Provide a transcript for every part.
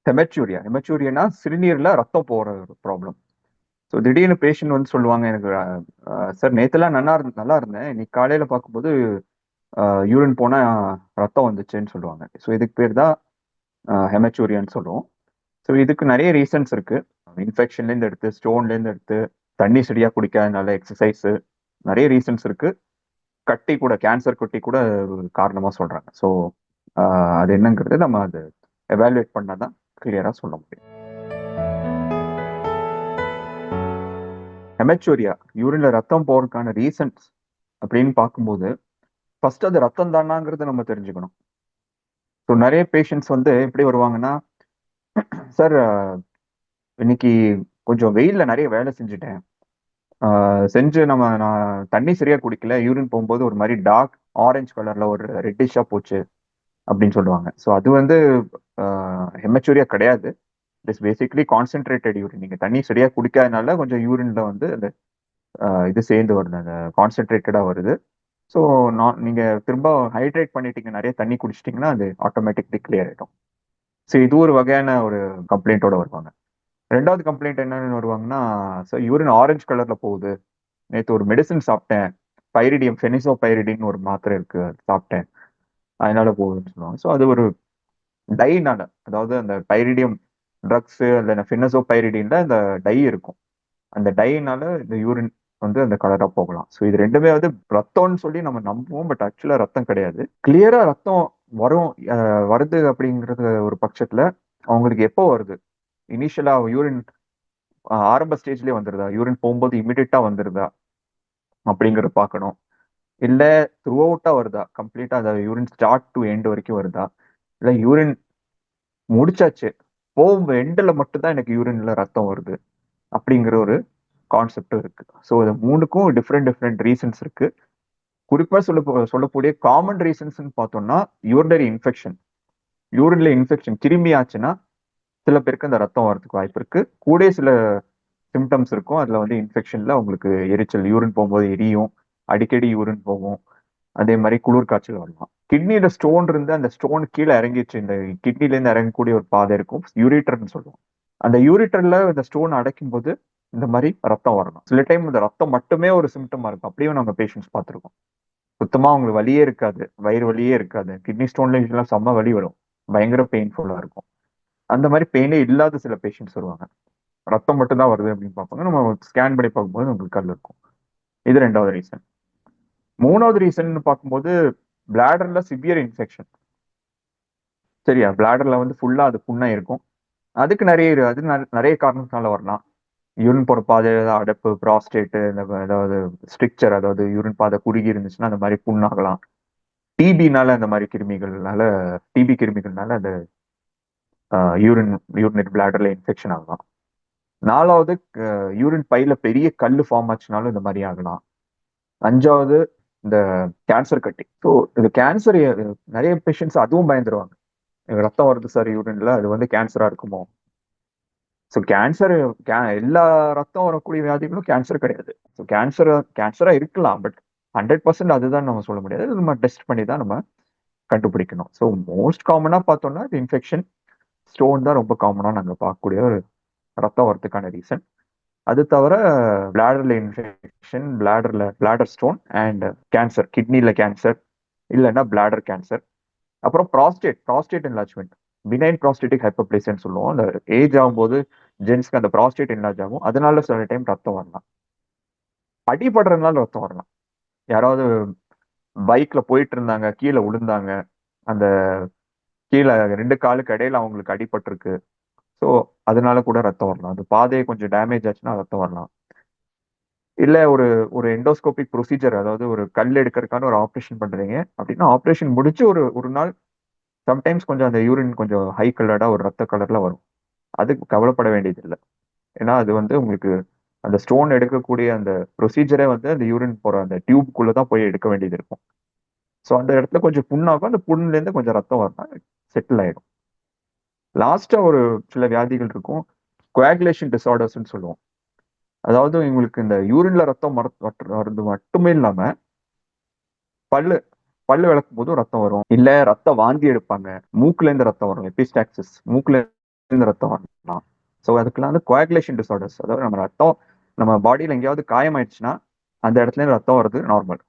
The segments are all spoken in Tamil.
ஹெமச்சூரியானா சிறுநீர்ல ரத்தம் போற ஒரு ப்ராப்ளம். ஸோ திடீர்னு பேஷண்ட் வந்து சொல்லுவாங்க, எனக்கு சார் நேத்துலாம் நல்லா இருந்தேன், இன்னைக்கு காலையில பார்க்கும்போது யூரின் போனா ரத்தம் வந்துச்சுன்னு சொல்லுவாங்க. ஸோ இதுக்கு பேர் தான் ஹெமச்சூரியான்னு சொல்லுவோம். ஸோ இதுக்கு நிறைய ரீசன்ஸ் இருக்கு. இன்ஃபெக்ஷன்லேருந்து எடுத்து, ஸ்டோன்லேருந்து எடுத்து, தண்ணி சரியா குடிக்காதனால, எக்ஸசைஸ், நிறைய ரீசன்ஸ் இருக்கு. கட்டி கூட, கேன்சர் கட்டி கூட ஒரு காரணமா சொல்றாங்க. ஸோ அது என்னங்கிறது நம்ம அது எவாலுவேட் பண்ணாதான் கிளியரா சொல்ல முடியும். ஹெமச்சூரியா, யூரின்ல ரத்தம் போறதுக்கான ரீசன்ஸ் அப்படின்னு பார்க்கும்போது, ஃபர்ஸ்ட் அது ரத்தம் தானாங்கிறத நம்ம தெரிஞ்சுக்கணும். ஸோ நிறைய பேஷண்ட்ஸ் வந்து எப்படி வருவாங்கன்னா, சார் இன்னைக்கு கொஞ்சம் வெயில்ல நிறைய வேலை செஞ்சுட்டேன், செஞ்சு நான் தண்ணி சரியா குடிக்கல, யூரின் போகும்போது ஒரு மாதிரி டார்க் ஆரஞ்சு கலர்ல ஒரு ரெட்டிஷா போச்சு அப்படின்னு சொல்லுவாங்க. ஸோ அது வந்து ஹெமச்சூரியா கிடையாது. It is basically concentrated urine. நீங்க தண்ணி சரியா குடிக்காதனால கொஞ்சம் யூரின்ல வந்து அந்த இது சேர்ந்து வருது, அந்த கான்சென்ட்ரேட்டடா வருது. ஸோ நீங்க திரும்ப ஹைட்ரேட் பண்ணிட்டீங்க, நிறைய தண்ணி குடிச்சிட்டீங்கன்னா அது ஆட்டோமேட்டிக்லி கிளியர் ஆயிடும். ஸோ இது ஒரு வகையான ஒரு கம்ப்ளைண்ட்டோட வருவாங்க. ரெண்டாவது கம்ப்ளைண்ட் என்னன்னு வருவாங்கன்னா, சார் யூரின் ஆரஞ்சு கலர்ல போகுது, நேற்று ஒரு மெடிசன் சாப்பிட்டேன், பைரிடியம் ஃபெனிசோபைரிடின்னு ஒரு மாத்திரை இருக்கு, அது சாப்பிட்டேன், அதனால போகுதுன்னு சொல்லுவாங்க. ஸோ அது ஒரு டைனால, அதாவது அந்த பைரிடியம் ட்ரக்ஸ் அல்ல ஃபெனசோபைரிடின்ல அந்த டை இருக்கும், அந்த டைனால இந்த யூரின் வந்து அந்த கலரா போகலாம். ஸோ இது ரெண்டுமே வந்து ரத்தம்னு சொல்லி நம்ம நம்புவோம், பட் ஆக்சுவலா ரத்தம் கிடையாது. கிளியரா ரத்தம் வரும், வருது அப்படிங்கிறது ஒரு பட்சத்துல அவங்களுக்கு எப்போ வருது, இனிஷியலா யூரின் ஆரம்ப ஸ்டேஜ்லயே வந்துருதா, யூரின் போகும்போது இமிடியட்டா வந்துருதா அப்படிங்கறத பார்க்கணும். இல்ல த்ரூ அவுட்டா வருதா, கம்ப்ளீட்டா அந்த யூரின் ஸ்டார்ட் டு எண்ட் வரைக்கும் வருதா, இல்ல யூரின் முடிச்சாச்சு போகும் எண்ட்ல மட்டும் தான் எனக்கு யூரின்ல ரத்தம் வருது அப்படிங்கிற ஒரு கான்செப்டும் இருக்கு. ஸோ இது மூணுக்கும் டிஃப்ரெண்ட் டிஃப்ரெண்ட் ரீசன்ஸ் இருக்கு. குறிப்பா சொல்லக்கூடிய காமன் ரீசன்ஸ் பார்த்தோம்னா, யூரினரி இன்ஃபெக்ஷன். யூரின்ல இன்ஃபெக்ஷன் கிருமி ஆச்சுன்னா சில பேருக்கு அந்த ரத்தம் வரதுக்கு வாய்ப்பு இருக்கு. கூட சில சிம்டம்ஸ் இருக்கும், அதுல வந்து இன்ஃபெக்ஷன்ல உங்களுக்கு எரிச்சல், யூரின் போகும்போது எரியும், அடிக்கடி யூரின் போகும், அதே மாதிரி குளிர் காய்ச்சல் வரலாம். கிட்னியில ஸ்டோன் இருந்து அந்த ஸ்டோன் கீழே இறங்கிச்சு, இந்த கிட்னில இருந்து இறங்கக்கூடிய ஒரு பாதை இருக்கும், யூரிட்டர்னு சொல்லுவோம். அந்த யூரிட்டர்ல இந்த ஸ்டோன் அடைக்கும் போது இந்த மாதிரி ரத்தம் வரணும். சில டைம் இந்த ரத்தம் மட்டுமே ஒரு சிம்டமா இருக்கும், அப்படியும் நாங்க பேஷண்ட்ஸ் பார்த்துருக்கோம். சுத்தமா அவங்களுக்கு வலியே இருக்காது, வயிறு வலியே இருக்காது. கிட்னி ஸ்டோன்ல யூஸ்வலா செம்ம வலி வரும், பயங்கர பெயின்ஃபுல்லா இருக்கும். அந்த மாதிரி பெயினே இல்லாத சில பேஷண்ட்ஸ் வருவாங்க, ரத்தம் மட்டும் தான் வருது அப்படின்னு பார்ப்பாங்க. நம்ம ஸ்கேன் பண்ணி பார்க்கும்போது உங்களுக்கு கல் இருக்கும். இது ரெண்டாவது ரீசன். மூணாவது ரீசன் பார்க்கும்போது பிளாடர்ல சிவியர் இன்ஃபெக்ஷன். சரியா, பிளாடர்ல வந்து ஃபுல்லா அது புண்ணா இருக்கும். அதுக்கு நிறைய காரணத்தினால வரலாம். யூரின் போற பாதை அடைப்பு, ப்ராஸ்டேட், இந்த ஏதாவது ஸ்ட்ரிக்சர், அதாவது யூரின் பாதை குறுகி இருந்துச்சுன்னா அந்த மாதிரி புண்ணாகலாம். டிபினால, அந்த மாதிரி கிருமிகள்னால, டிபி கிருமிகள்னால அந்த யூரினரி பிளாடர்ல இன்ஃபெக்ஷன் ஆகலாம். நாலாவது, யூரின் பையில பெரிய கல் ஃபார்ம் ஆச்சுனாலும் இந்த மாதிரி ஆகலாம். அஞ்சாவது, இந்த கேன்சர் கட்டி. ஸோ இந்த கேன்சர் நிறைய பேஷண்ட்ஸ் அதுவும் பயந்துருவாங்க, ரத்தம் வருது சார் யூரின்ல, அது வந்து கேன்சரா இருக்குமோ. ஸோ கேன்சர், எல்லா ரத்தம் வரக்கூடிய வியாதிகளும் கேன்சர் கிடையாது. ஸோ கேன்சரா இருக்கலாம், பட் 100% அதுதான் நம்ம சொல்ல முடியாது. நம்ம டெஸ்ட் பண்ணி தான் நம்ம கண்டுபிடிக்கணும். ஸோ மோஸ்ட் காமனா பார்த்தோம்னா இன்ஃபெக்ஷன், ஸ்டோன் தான் ரொம்ப காமனா நாங்கள் பார்க்கக்கூடிய ஒரு ரத்தம் வரதுக்கான ரீசன். அது தவிர பிளாடர்ல infection, bladder stone and cancer, கிட்னில கேன்சர், இல்லைன்னா பிளாடர் கேன்சர். அப்புறம் ப்ராஸ்டேட் என்லார்ஜ்மெண்ட், பினைன் ப்ராஸ்டேட்டிக் ஹைப்பர்பிளேசியான்னு சொல்லுவோம். அந்த ஏஜ் ஆகும்போது ஜென்ஸ்க்கு அந்த ப்ராஸ்டேட் என்லார்ஜ் ஆகும், அதனால சில டைம் ரத்தம் வரலாம். அடிபடுறதுனால ரத்தம் வரலாம். யாராவது பைக்ல போயிட்டு இருந்தாங்க, கீழே விழுந்தாங்க, அந்த கீழே ரெண்டு காலுக்கு இடையில அவங்களுக்கு அடிபட்டிருக்கு, ஸோ அதனால கூட ரத்தம் வரலாம். அந்த பாதையை கொஞ்சம் டேமேஜ் ஆச்சுன்னா ரத்தம் வரலாம். இல்ல ஒரு ஒரு எண்டோஸ்கோபிக் ப்ரொசீஜர், அதாவது ஒரு கல் எடுக்கிறதுக்கான ஒரு ஆப்ரேஷன் பண்றீங்க அப்படின்னா, ஆப்ரேஷன் முடிச்சு ஒரு ஒரு நாள் சம்டைம்ஸ் கொஞ்சம் அந்த யூரின் கொஞ்சம் ஹை கலர்டா ஒரு ரத்த கலர்ல வரும். அதுக்கு கவலைப்பட வேண்டியது இல்லை. ஏன்னா அது வந்து உங்களுக்கு அந்த ஸ்டோன் எடுக்கக்கூடிய அந்த ப்ரொசீஜரே வந்து அந்த யூரின் போற அந்த டியூப்குள்ள தான் போய் எடுக்க வேண்டியது இருக்கும். ஸோ அந்த இடத்துல கொஞ்சம் புண்ணாகும், அந்த புண்ணுல இருந்து கொஞ்சம் ரத்தம் வரலாம், செட்டில் ஆயிடும். லாஸ்டா ஒரு சில வியாதிகள் இருக்கும், கோஆகுலேஷன் டிசார்டர்ஸ்ன்னு சொல்லுவோம். அதாவது உங்களுக்கு இந்த யூரின்ல ரத்தம் வர்றது மட்டுமே இல்லாம, பல்லு பல்லு விளக்கும் போதும் ரத்தம் வரும், இல்ல ரத்த வாந்தி எடுப்பாங்க, மூக்குல இருந்து ரத்தம் வரும், எபிஸ்டாக்சிஸ், மூக்குல இருந்து ரத்தம் வரலாம். ஸோ அதுக்கெல்லாம் வந்து கோஆகுலேஷன் டிசார்டர்ஸ், அதாவது நம்ம ரத்தம் நம்ம பாடியில் எங்கேயாவது காயமாயிடுச்சுன்னா அந்த இடத்துல இருந்து ரத்தம் வருது நார்மல்,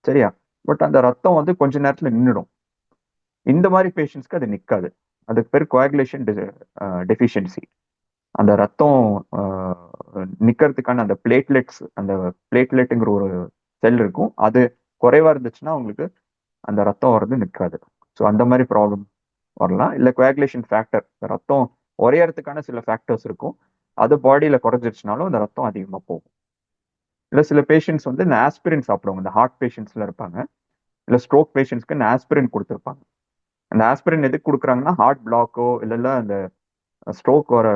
சரியா? பட் அந்த ரத்தம் வந்து கொஞ்ச நேரத்தில் நின்றுடும். இந்த மாதிரி பேஷண்ட்ஸ்க்கு அது நிற்காது. அதுக்கு பேர் கோஆகுலேஷன் டெஃபிஷியன்சி. அந்த ரத்தம் நிக்கிறதுக்கான அந்த பிளேட்லெட்ஸ், அந்த பிளேட்லெட்டுங்கிற ஒரு செல் இருக்கும், அது குறைவா இருந்துச்சுன்னா உங்களுக்கு அந்த ரத்தம் வர்றது நிற்காது. ஸோ அந்த மாதிரி ப்ராப்ளம் வரலாம். இல்லை கோஆகுலேஷன் ஃபேக்டர், ரத்தம் உறையறதுக்கான சில ஃபேக்டர்ஸ் இருக்கும், அது பாடியில் குறைஞ்சிருச்சுனாலும் அந்த ரத்தம் அதிகமாக போகும். இல்லை சில பேஷண்ட்ஸ் வந்து இந்த ஆஸ்பிரின் சாப்பிடுவாங்க, இந்த ஹார்ட் பேஷண்ட்ஸ்ல இருப்பாங்க, இல்லை ஸ்ட்ரோக் பேஷண்ட்ஸ்க்கு இந்த ஆஸ்பிரின் கொடுத்துருப்பாங்க. அந்த ஆஸ்பிரின் எதுக்கு கொடுக்குறாங்கன்னா ஹார்ட் பிளாக்கோ இல்லை அந்த ஸ்ட்ரோக் வர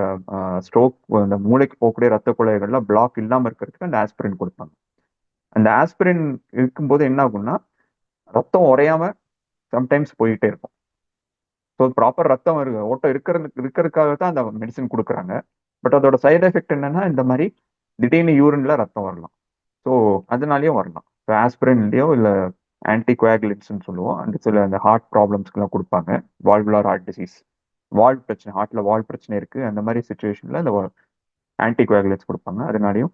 ஸ்ட்ரோக், அந்த மூளைக்கு போகக்கூடிய ரத்த குழாய்கள்லாம் பிளாக் இல்லாமல் இருக்கிறதுக்கு அந்த ஆஸ்பிரின் கொடுப்பாங்க. அந்த ஆஸ்பிரின் இருக்கும்போது என்ன ஆகும்னா ரத்தம் உறையாம சம்டைம்ஸ் போயிட்டே இருக்கும். ஸோ ப்ராப்பர் ரத்தம் ஓட்டம் இருக்கிறதுக்காக தான் அந்த மெடிசன் கொடுக்குறாங்க. பட் அதோட சைடு எஃபெக்ட் என்னன்னா இந்த மாதிரி திடீர்னு யூரின்ல ரத்தம் வரலாம். ஸோ அதனாலயும் வரலாம். ஸோ ஆஸ்பிரின்லயோ இல்லை ஆன்டி கோஆகுலன்ட்ஸ்னு சொல்லுவோம், அந்த சில அந்த ஹார்ட் ப்ராப்ளம்ஸ்க்குலாம் கொடுப்பாங்க. வால்வுலார் ஹார்ட் டிசீஸ், வால்வ் பிரச்சனை, ஹார்ட்ல வால்வ் பிரச்சனை இருக்கு, அந்த மாதிரி சுச்சுவேஷன்ல இந்த ஆன்டி கோஆகுலன்ட்ஸ் கொடுப்பாங்க, அதனாலையும்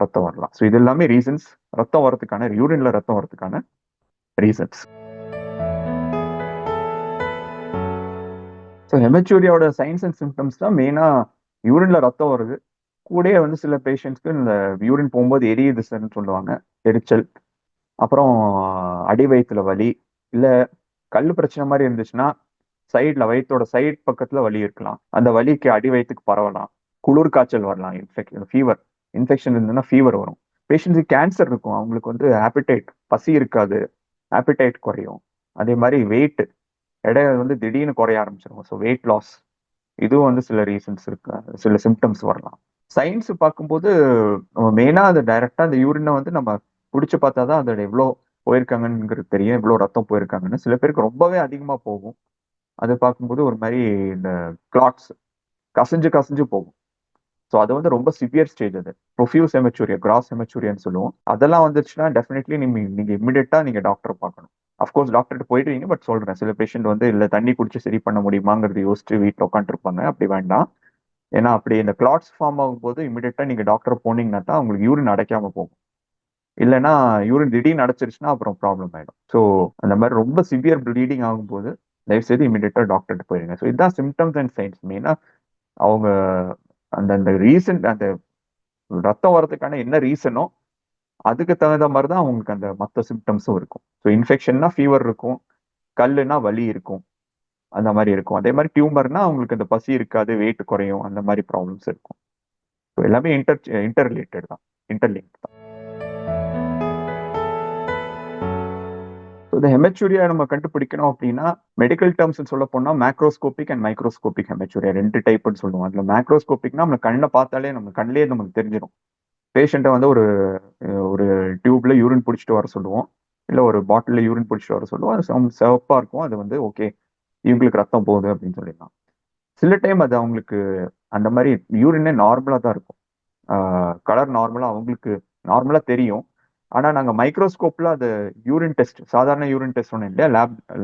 ரத்தம் வரலாம். ஸோ இது எல்லாமே ரீசன்ஸ், ரத்தம் வரதுக்கான, யூரின்ல ரத்தம் வரதுக்கான ரீசன்ஸ். ஸோ ஹெமச்சூரியாவோட சைன்ஸ் அண்ட் சிம்டம்ஸ் தான் மெயினா யூரின்ல ரத்தம் வருது, கூடயே வந்து சில பேஷண்ட்ஸ்க்கு இந்த யூரின் போகும்போது எரியுது சார்னு சொல்லுவாங்க, எரிச்சல். அப்புறம் அடி வயிற்றுல வலி, இல்லை கல் பிரச்சனை மாதிரி இருந்துச்சுன்னா சைட்ல வயிற்றோட சைட் பக்கத்துல வலி இருக்கலாம், அந்த வலிக்கு அடி வயிற்றுக்கு பரவலாம். குளிர் காய்ச்சல் வரலாம், ஃபீவர் இன்ஃபெக்ஷன் இருந்ததுன்னா ஃபீவர் வரும். பேஷண்ட்ஸுக்கு கேன்சர் இருக்கும், அவங்களுக்கு வந்து ஆப்பிடைட், பசி இருக்காது, ஆப்பிடைட் குறையும். அதே மாதிரி வெயிட், எடை வந்து திடீர்னு குறைய ஆரம்பிச்சிருக்கும், ஸோ வெயிட் லாஸ், இதுவும் வந்து சில ரீசன்ஸ் இருக்கு, சில சிம்டம்ஸ் வரலாம். சயின்ஸ் பார்க்கும்போது மெயினா அது டைரக்டா அந்த யூரினை வந்து நம்ம பிடிச்சு பார்த்தா தான் அதோட எவ்வளோ போயிருக்காங்கங்கிறது தெரியும், எவ்வளோ ரத்தம் போயிருக்காங்கன்னு. சில பேருக்கு ரொம்பவே அதிகமாக போகும், அது பார்க்கும்போது ஒரு மாதிரி இந்த கிளாட்ஸ் கசிஞ்சு கசிஞ்சு போகும். ஸோ அது வந்து ரொம்ப சிவியர் ஸ்டேஜ், அது ப்ரொஃபியூஸ் ஹெமச்சூரியா, கிராஸ் ஹெமச்சூரியான்னு சொல்லுவோம். அதெல்லாம் வந்துச்சுன்னா டெஃபினெட்லி நீங்க இமிடியட்டா நீங்க டாக்டர் பார்க்கணும். அஃப்கோர்ஸ் டாக்டர்கிட்ட போயிடுவீங்க, பட் சொல்றேன், சில பேஷண்ட் வந்து இல்லை தண்ணி குடிச்சு சரி பண்ண முடியுமாங்கிறது யோசிச்சு வீட்டில் உட்காந்துருப்பாங்க, அப்படி வேண்டாம். ஏன்னா அப்படி இந்த கிளாட்ஸ் ஃபார்ம் ஆகும்போது இமிடியட்டா நீங்க டாக்டர் போனீங்கன்னா தான் உங்களுக்கு யூரின் அடைக்காம போகும். இல்லைன்னா யூரின் திடீர்னு அடைச்சிருச்சுன்னா அப்புறம் ப்ராப்ளம் ஆயிடும். ஸோ அந்த மாதிரி ரொம்ப சிவியர் ப்ளீடிங் ஆகும்போது தயவுசெய்து இமிடியட்டா டாக்டர்கிட்ட போயிருங்க. ஸோ இதுதான் சிம்டம்ஸ் அண்ட் சைன்ஸ். மெயினா அவங்க அந்த அந்த ரீசன், அந்த ரத்தம் வர்றதுக்கான என்ன ரீசனோ அதுக்கு தகுந்த மாதிரி தான் அவங்களுக்கு அந்த மற்ற சிம்டம்ஸும் இருக்கும். ஸோ இன்ஃபெக்ஷன்னா ஃபீவர் இருக்கும், கல்லுனா வலி இருக்கும், அந்த மாதிரி இருக்கும். அதே மாதிரி டியூமர்னா அவங்களுக்கு அந்த பசி இருக்காது, வெயிட் குறையும், அந்த மாதிரி ப்ராப்ளம்ஸ் இருக்கும். ஸோ எல்லாமே இன்டர் ரிலேட்டட் தான், இன்டர்லிங்க் தான். ஸோ இந்த ஹெமச்சூரியா நம்ம கண்டுபிடிக்கணும் அப்படின்னா மெடிக்கல் டேர்ம்ஸ் சொல்ல போனா மேக்ரோஸ்கோபிக் அண்ட் மைக்ரோஸ்கோபிக் ஹெமச்சூரியா ரெண்டு டைப்னு சொல்லுவோம். அதுல மேக்ரோஸ்கோபிக்னா நம்ம கண்ணை பார்த்தாலே நம்ம கண்ணிலே நமக்கு தெரிஞ்சிடும். பேஷண்ட்டை வந்து ஒரு ஒரு டியூப்ல யூரின் பிடிச்சிட்டு வர சொல்லுவோம், இல்லை ஒரு பாட்டிலில் யூரின் பிடிச்சிட்டு வர சொல்லுவோம், அது சிவப்பாக இருக்கும், அது வந்து ஓகே இவங்களுக்கு ரத்தம் போகுது அப்படின்னு சொல்லிடலாம். சில டைம் அது அவங்களுக்கு அந்த மாதிரி யூரினே நார்மலாக தான் இருக்கும், கலர் நார்மலாக அவங்களுக்கு நார்மலாக தெரியும். ஆனால் நாங்கள் மைக்ரோஸ்கோப்பில் அது யூரின் டெஸ்ட், சாதாரண யூரின் டெஸ்ட் ஒன்றும் இல்லையா,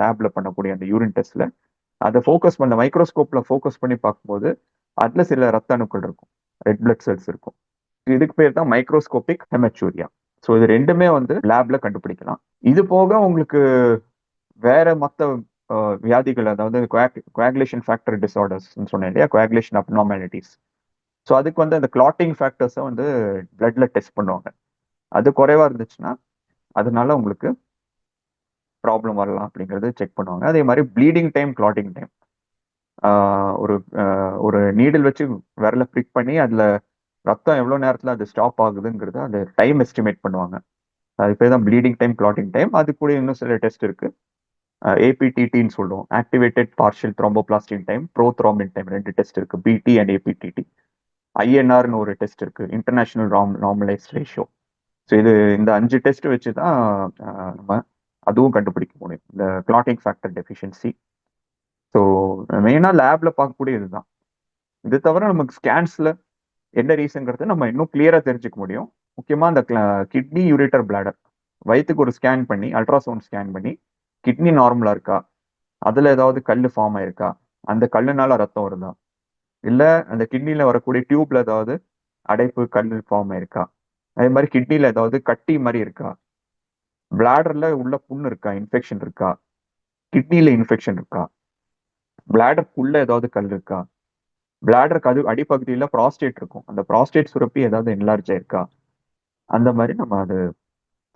லேப்ல பண்ணக்கூடிய அந்த யூரின் டெஸ்ட்ல அதை ஃபோக்கஸ் பண்ண மைக்ரோஸ்கோப்ல ஃபோக்கஸ் பண்ணி பார்க்கும்போது அதில் சில ரத்த அணுக்கள் இருக்கும், ரெட் பிளட் செல்ஸ் இருக்கும். இதுக்கு பேர் தான் மைக்ரோஸ்கோபிக் ஹெமச்சூரியா. ஸோ இது ரெண்டுமே வந்து லேப்ல கண்டுபிடிக்கலாம். இது போக உங்களுக்கு வேற மற்ற வியாதிகள், அதாவது கோஆகுலேஷன் ஃபேக்டர் டிசார்டர்ஸ் சொன்னேன் இல்லையா, கோஆகுலேஷன் அப்நார்மாலிட்டிஸ். ஸோ அதுக்கு வந்து அந்த கிளாட்டிங் ஃபேக்டர்ஸை வந்து பிளட்ல டெஸ்ட் பண்ணுவாங்க. அது குறைவா இருந்துச்சுன்னா அதனால உங்களுக்கு ப்ராப்ளம் வரலாம் அப்படிங்கிறது செக் பண்ணுவாங்க. அதே மாதிரி ப்ளீடிங் டைம், கிளாட்டிங் டைம், ஒரு ஒரு நீடில் வச்சு விரல பிரிக் பண்ணி அதுல ரத்தம் எவ்வளவு நேரத்துல அது ஸ்டாப் ஆகுதுங்கிறத அந்த டைம் எஸ்டிமேட் பண்ணுவாங்க. அது பேர் தான் ப்ளீடிங் டைம், கிளாட்டிங் டைம். அது கூட இன்னும் சில டெஸ்ட் இருக்கு, ஏபிடிடின்னு சொல்லுவோம், activated partial த்ரோம்போபிளாஸ்டின் time, prothrombin time, ரெண்டு டெஸ்ட் இருக்கு, பிடி அண்ட் ஏபிடிடி. ஐஎன்ஆர்னு ஒரு டெஸ்ட் இருக்கு, இன்டர்நேஷனல் நார்மலைஸ் ரேஷியோ. ஸோ இந்த 5 டெஸ்ட் வச்சு தான் நம்ம அதுவும் கண்டுபிடிக்க முடியும், இந்த கிளாட்டிங் ஃபேக்டர் டெஃபிஷியன்சி. ஸோ மெயினாக லேப்ல பார்க்கக்கூடிய இதுதான். இது தவிர நமக்கு ஸ்கேன்ஸ்ல என்ன ரீசன்ங்கிறது நம்ம இன்னும் கிளியரா தெரிஞ்சுக்க முடியும். முக்கியமா அந்த கிட்னி, யூரேட்டர், பிளாடர், வயிற்றுக்கு ஒரு ஸ்கேன் பண்ணி, அல்ட்ராசவுண்ட் ஸ்கேன் பண்ணி கிட்னி நார்மலா இருக்கா, அதுல ஏதாவது கல் ஃபார்ம் ஆயிருக்கா, அந்த கல்லுனால ரத்தம் வருதா, இல்ல அந்த கிட்னில வரக்கூடிய டியூப்ல ஏதாவது அடைப்பு, கல் ஃபார்ம் ஆயிருக்கா? அதே மாரி கிட்னில ஏதாவது கட்டி மாரி இருக்கா? பிளாடர்ல உள்ள புண் இருக்கா? இன்ஃபெக்ஷன் இருக்கா? கிட்னில இன்ஃபெக்ஷன் இருக்கா? பிளாடருக்குள்ள ஏதாவது கல் இருக்கா? பிளாடருக்கு அது அடிப்பகுதியில புராஸ்டேட் இருக்கும். அந்த புராஸ்டேட் சுரப்பி ஏதாவது என்லார்ஜ் ஆயிருக்கா? அந்த மாரி நம்ம அது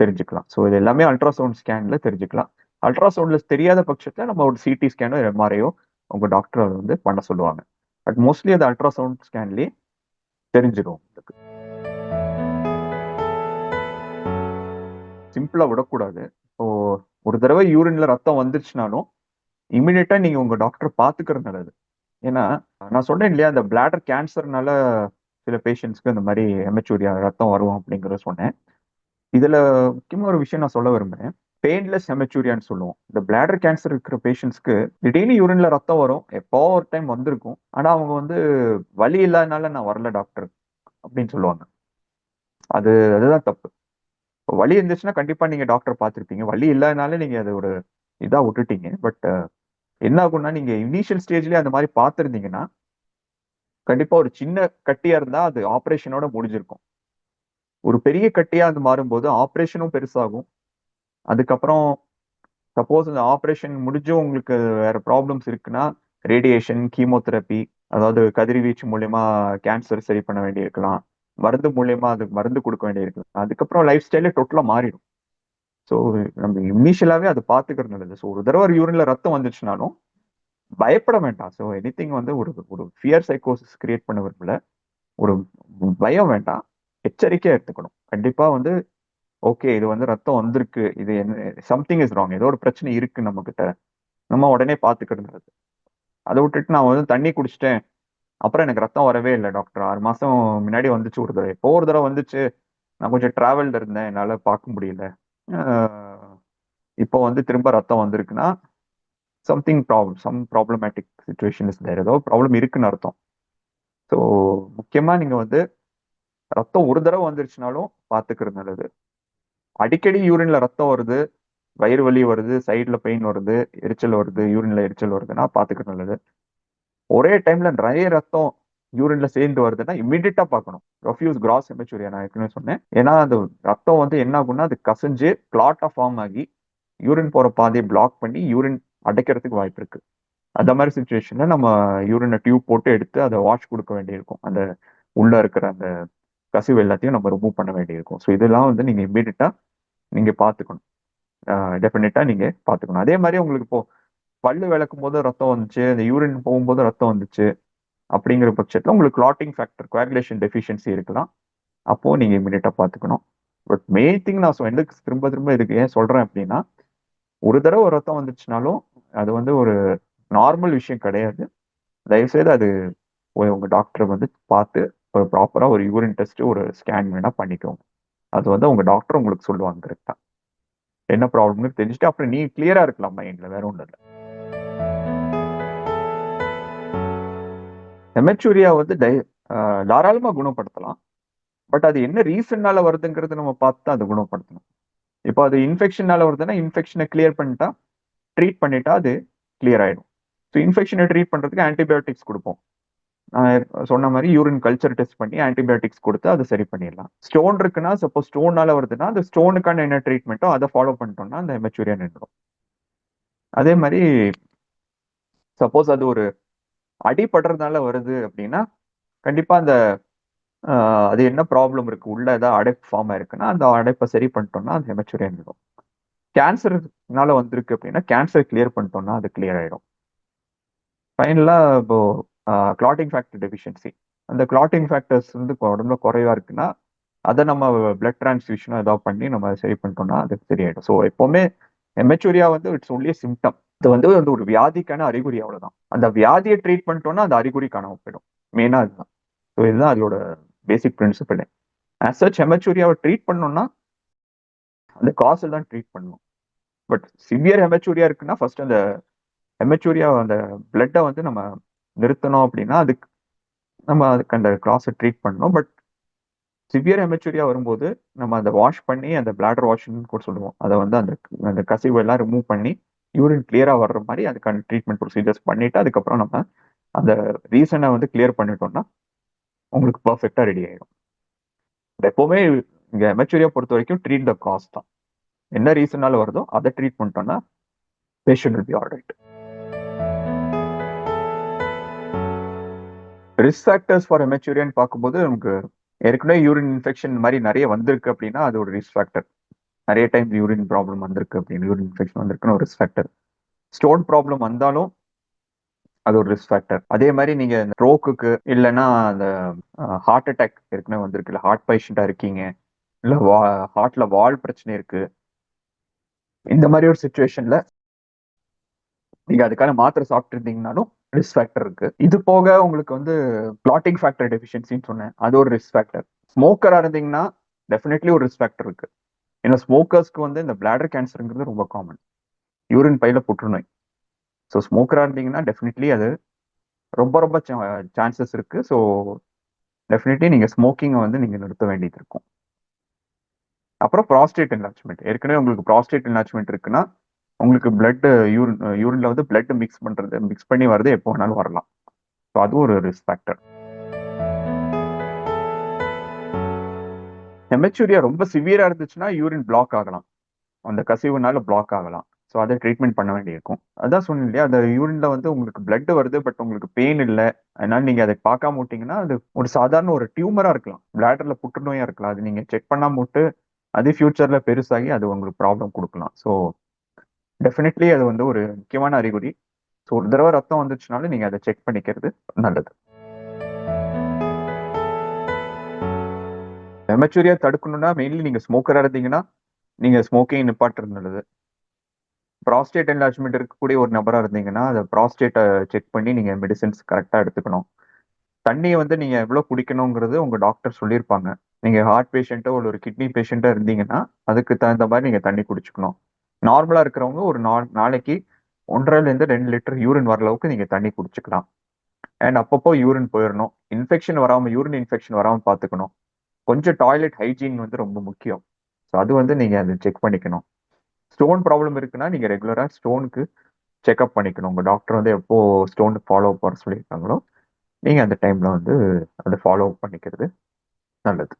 தெரிஞ்சுக்கலாம். ஸோ இது எல்லாமே அல்ட்ராசவுண்ட் ஸ்கேன்ல தெரிஞ்சுக்கலாம். அல்ட்ராசவுண்ட்ல தெரியாத பட்சத்துல நம்ம ஒரு சிடி ஸ்கேனோ, எம்ஆர்ஐயோ உங்க டாக்டர் அத வந்து பண்ண சொல்லுவாங்க. பட் மோஸ்ட்லி அது அல்ட்ராசவுண்ட் ஸ்கேன்லயே தெரிஞ்சிரும் உங்களுக்கு. சிம்பிளா விடக்கூடாது. இப்போ ஒரு தடவை யூரின்ல ரத்தம் வந்துருச்சுனாலும், இமிடியேட்டா நீங்க உங்க டாக்டர பாத்துக்கிறது நல்லது. ஏன்னா, நான் சொன்னேன் இல்லையா, அந்த பிளாடர் கேன்சர்னால சில பேஷண்ட்ஸ்க்கு இந்த மாரி ஹெமச்சூரியா ரத்தம் வரும் அப்படிங்கிறத சொன்னேன். இதுல முக்கியமா ஒரு விஷயம் நான் சொல்ல விரும்புறேன். பெயின்லெஸ் ஹெமச்சூரியான்னு சொல்லுவோம். இந்த பிளாடர் கேன்சர் இருக்கிற பேஷண்ட்ஸ்க்கு திடீர்னு யூரின்ல ரத்தம் வரும். எப்போ ஒரு டைம் வந்திருக்கும். ஆனா அவங்க வந்து வலி இல்லாதனால நான் வரல டாக்டர் அப்படின்னு சொல்லுவாங்க. அதுதான் தப்பு. இப்ப வலி இருந்துச்சுன்னா கண்டிப்பா நீங்க டாக்டர் பார்த்திருப்பீங்க. வலி இல்லாதனால நீங்க அத ஒரு இதா விட்டுட்டீங்க. பட் என்ன ஆகும்னா, நீங்க இனிஷியல் ஸ்டேஜ்லயே அந்த மாரி பார்த்திருந்தீங்கன்னா, கண்டிப்பா ஒரு சின்ன கட்டியா இருந்தா அது ஆப்பரேஷனோட முடிஞ்சிருக்கும். ஒரு பெரிய கட்டியா அது மாறும்போது ஆப்பரேஷனும் பெருசாகும். அதுக்கப்புறம் சப்போஸ் இந்த ஆப்பரேஷன் முடிஞ்சும் உங்களுக்கு வேற ப்ராப்ளம்ஸ் இருக்குன்னா, ரேடியேஷன், கீமோதெரபி அதாவது கதிர்வீச்சு மூலியமா கேன்சர் சரி பண்ண வேண்டியிருக்கலாம். மருந்து மூலியமா அதுக்கு மருந்து குடுக்க வேண்டியிருக்கலாம். அதுக்கப்புறம் லைஃப் ஸ்டைலே டோட்டலா மாறிடும். ஸோ நம்ம இனிஷியலாவே அத பார்த்துக்கிறது நல்லது. ஸோ ஒரு தடவ ஒரு யூரின்ல ரத்தம் வந்துச்சுனாலும், பயப்பட வேண்டாம். ஸோ எனிதிங் வந்து ஒரு ஒரு ஃபியர் சைக்கோசிஸ் கிரியேட் பண்ண விரும்பல. ஒரு பயம் வேண்டாம். எச்சரிக்கையா எடுத்துக்கணும். கண்டிப்பா வந்து ஓகே இது வந்து ரத்தம் வந்திருக்கு. இது என்ன சம்திங் இஸ் ராங். ஏதோ ஒரு பிரச்சனை இருக்கு நம்மகிட்ட. நம்ம உடனே பார்த்துக்கிறது நல்லது. அத விட்டுட்டு நான் வந்து தண்ணி குடிச்சுட்டேன். அப்புறம் எனக்கு ரத்தம் வரவே இல்ல டாக்டர். 6 மாசம் முன்னாடி வந்துச்சு ஒரு தடவ. எப்போ ஒரு தடவ வந்துச்சு. நான் கொஞ்சம் டிராவல்ல இருந்தேன். என்னால பார்க்க முடியல. அ இப்போ வந்து திரும்ப ரத்தம் வந்திருக்குன்னா, some problematic situation is there. ஏதோ ப்ராப்ளம் இருக்குன்னு அர்த்தம். ஸோ முக்கியமா நீங்க வந்து ரத்தம் ஒரு தடவ வந்துருச்சுனாலும் பார்த்துக்கிறது நல்லது. அடிக்கடி யூரின்ல ரத்தம் வருது, வயிறு வலி வருது, சைடுல பெயின் வருது, எரிச்சல் வருது, யூரின்ல எரிச்சல் வருதுன்னா பார்த்துக்கிறது நல்லது. ஒரே டைம்ல நெறைய ரத்தம் யூரின்ல சேர்ந்து வருதுன்னா, இம்மீடியட்டா பார்க்கணும். ரெஃப்யூஸ் கிராஸ் ஹெமச்சூரியா நான் ஏற்கனவே சொன்னேன். ஏன்னா, அது ரத்தம் வந்து என்ன ஆகும்னா, அது கசிஞ்சு கிளாட்டா ஃபார்ம் ஆகி, யூரின் போற பாதைய பிளாக் பண்ணி, யூரின் அடைக்கிறதுக்கு வாய்ப்பு இருக்கு. அந்த மாரி சிச்சுவேஷன்ல நம்ம யூரின டியூப் போட்டு எடுத்து அத வாஷ் குடுக்க வேண்டியிருக்கும். அந்த உள்ள இருக்கிற அந்த கசிவு எல்லாத்தையும் நம்ம ரிமூவ் பண்ண வேண்டியிருக்கும். ஸோ இதெல்லாம் வந்து நீங்க இம்மீடியட்டா நீங்க பார்த்துக்கணும். அ டெஃபினட்டா நீங்க பார்த்துக்கணும். அதே மாரி உங்களுக்கு இப்போ பல்லு விளக்கும்போது ரத்தம் வந்துச்சு, அந்த யூரின் போகும்போது ரத்தம் வந்துச்சு. அப்படிங்கிற பட்சத்துல உங்களுக்கு கிளாட்டிங் ஃபேக்டர், கோயாகுலேஷன் டெஃபிஷியன்சி இருக்கலாம். அப்போ நீங்க இமிடியேட்டா பார்த்துக்கணும். பட் மெயின் திங் நான் எதுக்கு திரும்ப திரும்ப இதுக்கு ஏன் சொல்றேன் அப்படின்னா, ஒரு தடவ ரத்தம் வந்துச்சுனாலும், அது வந்து ஒரு நார்மல் விஷயம் கிடையாது. தயவுசெய்து அது உங்க டாக்டர வந்து பார்த்து, ஒரு ப்ராப்பரா ஒரு யூரின் டெஸ்ட், ஒரு ஸ்கேன் வேணா பண்ணிக்கோங்க. அது வந்து உங்க டாக்டர் உங்களுக்கு சொல்லுவாங்க கரெக்ட்டா. என்ன ப்ராப்ளம்னு தெரிஞ்சுட்டு, அப்புறம் நீங்க கிளியரா இருக்கலாம் மைண்ட்ல. வேற ஒண்ணும் இல்ல. ஹெமச்சூரியா வந்து தாராளமா குணப்படுத்தலாம். பட் அது என்ன ரீசன்னால வருதுங்கிறத நம்ம பார்த்து தான் அத குணப்படுத்தணும். இப்போ அது இன்ஃபெக்ஷனால வருதுன்னா, இன்ஃபெக்ஷன கிளியர் பண்ணிட்டா, ட்ரீட் பண்ணிட்டா அது கிளியர் ஆயிடும். ஸோ இன்ஃபெக்ஷன ட்ரீட் பண்றதுக்கு ஆன்டிபயோட்டிக்ஸ் குடுப்போம். நான் சொன்ன மாரி யூரின் கல்ச்சர் டெஸ்ட் பண்ணி ஆன்டிபயோட்டிக்ஸ் குடுத்து அத சரி பண்ணிடலாம். ஸ்டோன் இருக்குன்னா, சப்போஸ் ஸ்டோன்னால வருதுன்னா, அந்த ஸ்டோனுக்கான என்ன ட்ரீட்மெண்ட்டோ அத ஃபாலோ பண்ணிட்டோம்னா, அந்த ஹெமச்சூரியா நின்றும். அதே மாரி சப்போஸ் அது ஒரு அடிபடுறதுனால வருது அப்டின்னா, கண்டிப்பா அந்த அ அது என்ன ப்ராப்ளம் இருக்கு? உள்ள ஏதாவது அடைப்பு ஃபார்ம் ஆயிருக்குன்னா, அந்த அடைப்ப சரி பண்ணிட்டோம்னா, அந்த ஹெமச்சூரியா நின்றும். கேன்சர்னால வந்திருக்கு அப்படின்னா, கேன்சர் கிளியர் பண்ணிட்டோம்னா, அது கிளியர் ஆயிடும். ஃபைனலா இப்போ கிளாட்டிங் ஃபேக்டர் டெஃபிஷியன்சி. அந்த கிளாட்டிங் ஃபேக்டர்ஸ் வந்து இப்போ உடம்புல குறைவா இருக்குன்னா, அத நம்ம பிளட் டிரான்ஸ்ஃபியூஷனோ ஏதாவது பண்ணி நம்ம சரி பண்ணிட்டோம்னா, அது சரியாயிடும். ஸோ எப்பவுமே ஹெமச்சூரியா வந்து இட்ஸ் ஒன்லி a சிம்ப்டம். இது வந்து வந்து ஒரு வியாதிக்கான அறிகுறி அவ்வளவுதான். அந்த வியாதிய ட்ரீட் பண்ணிட்டோம்னா, அந்த அறிகுறி காணாம போயிடும். மெயினா அதுதான். ஸோ இதுதான் அதோட பேசிக் பிரின்சிபிளே. ஆஸ் சச் ஹெமச்சூரியாவ ட்ரீட் பண்ணணும்னா, அந்த காஸ தான் ட்ரீட் பண்ணணும். பட் சிவியர் ஹெமச்சூரியா இருக்குன்னா, ஃபர்ஸ்ட் அந்த ஹெமச்சூரியா அந்த பிளட்ட வந்து நம்ம நிறுத்தணும் அப்படின்னா, அதுக்கு அந்த கிராஸ ட்ரீட் பண்ணணும். பட் சிவியர் ஹெமச்சூரியா வரும்போது, நம்ம அத வாஷ் பண்ணி அந்த பிளாடர் வாஷ்ன்னு கூட சொல்லுவோம். அத வந்து அந்த அந்த கசிவு எல்லாம் ரிமூவ் பண்ணி, யூரின் கிளியரா வர்ற மாரி அதுக்கான ட்ரீட்மெண்ட் ப்ரொசீஜர்ஸ் பண்ணிட்டு, அதுக்கப்புறம் நம்ம அந்த ரீசனை வந்து கிளியர் பண்ணிட்டோம்னா உங்களுக்கு பர்ஃபெக்டா ரெடி ஆயிடும். எப்பவுமே இங்க எமச்சூரியா பொறுத்த வரைக்கும் ட்ரீட் த காஸ் தான். என்ன ரீசனால வருதோ அதை ட்ரீட் பண்ணிட்டோம்னா patient will be alright. Risk factors for எமச்சூரியான்னு பார்க்கும்போது நமக்கு ஏற்கனவே யூரின் இன்ஃபெக்ஷன் மாதிரி நிறைய வந்திருக்கு அப்படின்னா அது ஒரு ரிஸ்க் ஃபேக்டர். நிறைய டைம் யூரின் ப்ராப்ளம் வந்திருக்கு அப்படின்னு, யூரின் இன்ஃபெக்ஷன் வந்திருக்குன்னு ஒரு ரிஸ்க் ஃபேக்டர். ஸ்டோன் ப்ராப்ளம் வந்தாலும் அது ஒரு ரிஸ்க் ஃபேக்டர். அதே மாதிரி நீங்க ஸ்ட்ரோக்குக்கு இல்லைன்னா அந்த ஹார்ட் அட்டாக் ஏற்கனவே வந்திருக்கு, இல்லை ஹார்ட் பேஷண்டா இருக்கீங்க, இல்லை ஹார்ட்ல வால் பிரச்சனை இருக்கு, இந்த மாதிரி ஒரு சுச்சுவேஷன்ல நீங்க அதுக்கான மாத்திரை சாப்பிட்டு இருந்தீங்கன்னாலும் ரிஸ்க் ஃபேக்டர் இருக்கு. இது போக உங்களுக்கு வந்து கிளாட்டிங் ஃபேக்டர் டெஃபிஷியன்சின்னு சொன்னேன், அது ஒரு ரிஸ்க் ஃபேக்டர். ஸ்மோக்கரா இருந்தீங்கன்னா டெஃபினெட்லி ஒரு ரிஸ்க் ஃபேக்டர் இருக்கு. ஏன்னா ஸ்மோக்கர்ஸ்க்கு வந்து இந்த பிளாடர் கேன்சருங்கிறது ரொம்ப காமன், யூரின் பையில புற்றுநோய். ஸோ ஸ்மோக்கரா இருந்தீங்கன்னா டெஃபினெட்லி அது ரொம்ப ரொம்ப சான்சஸ் இருக்கு. ஸோ டெஃபினெட்லி நீங்க ஸ்மோக்கிங்கை வந்து நீங்க நிறுத்த வேண்டியது இருக்கும். அப்புறம் ப்ராஸ்டேட் என்லார்ஜ்மெண்ட், ஏற்கனவே உங்களுக்கு ப்ராஸ்டேட் என்லார்ஜ்மெண்ட் இருக்குன்னா உங்களுக்கு பிளட் யூரின்ல வந்து பிளட் மிக்ஸ் பண்ணி வருது, எப்போ வேணாலும் வரலாம். ஸோ அதுவும் ஒரு ரிஸ்க் ஃபேக்டர். ஹெமச்சூரியா ரொம்ப சிவியரா இருந்துச்சுன்னா யூரின் பிளாக் ஆகலாம், அந்த கசிவுனால பிளாக் ஆகலாம். ஸோ அதை ட்ரீட்மெண்ட் பண்ண வேண்டியிருக்கும். அதான் சொன்னேன் இல்லையா, அந்த யூரின்ல வந்து உங்களுக்கு பிளட் வருது பட் உங்களுக்கு பெயின் இல்லை, அதனால நீங்க அதை பார்க்காம விட்டீங்கன்னா அது ஒரு சாதாரண ஒரு டியூமரா இருக்கலாம், பிளாடர்ல புற்றுநோயா இருக்கலாம். அது நீங்க செக் பண்ணாம விட்டு அது ஃபியூச்சர்ல பெருசாகி அது உங்களுக்கு ப்ராப்ளம் கொடுக்கலாம். ஸோ டெஃபினெட்லி அது வந்து ஒரு முக்கியமான அறிகுறி. ஸோ ஒரு தடவை ரத்தம் வந்துச்சுனாலும் நீங்க அதை செக் பண்ணிக்கிறது நல்லது. ஹெமச்சூரியா தடுக்கணும்னா மெயின்லி நீங்க ஸ்மோக்கரா இருந்தீங்கன்னா நீங்க ஸ்மோக்கிங் நிப்பாட்டுறது நல்லது. ப்ராஸ்டேட் என்லார்ஜ்மெண்ட் இருக்கக்கூடிய ஒரு நபரா இருந்தீங்கன்னா அதை ப்ராஸ்டேட்டை செக் பண்ணி நீங்க மெடிசின்ஸ் கரெக்டா எடுத்துக்கணும். தண்ணியை வந்து நீங்க எவ்வளவு குடிக்கணுங்கிறது உங்க டாக்டர் சொல்லியிருப்பாங்க. நீங்க ஹார்ட் பேஷண்ட்டோ இல்லை ஒரு கிட்னி பேஷண்ட்டோ இருந்தீங்கன்னா அதுக்கு தகுந்த மாதிரி நீங்க தண்ணி குடிச்சுக்கணும். நார்மலா இருக்கிறவங்க ஒரு நாளைக்கு 1.5 to 2 லிட்டர் யூரின் வர அளவுக்கு நீங்க தண்ணி குடிச்சுக்கலாம். அண்ட் அப்பப்போ யூரின் போயிடணும். யூரின் இன்ஃபெக்ஷன் வராம பார்த்துக்கணும். கொஞ்சம் டாய்லெட் ஹைஜீன் வந்து ரொம்ப முக்கியம். ஸோ அது வந்து நீங்க அதை செக் பண்ணிக்கணும். ஸ்டோன் ப்ராப்ளம் இருக்குன்னா நீங்க ரெகுலரா ஸ்டோனுக்கு செக்அப் பண்ணிக்கணும். உங்க டாக்டர் வந்து எப்போ ஸ்டோன் ஃபாலோ அப் பண்ண சொல்லியிருக்காங்களோ நீங்க அந்த டைம்ல வந்து அதை ஃபாலோ அப் பண்ணிக்கிறது நல்லது.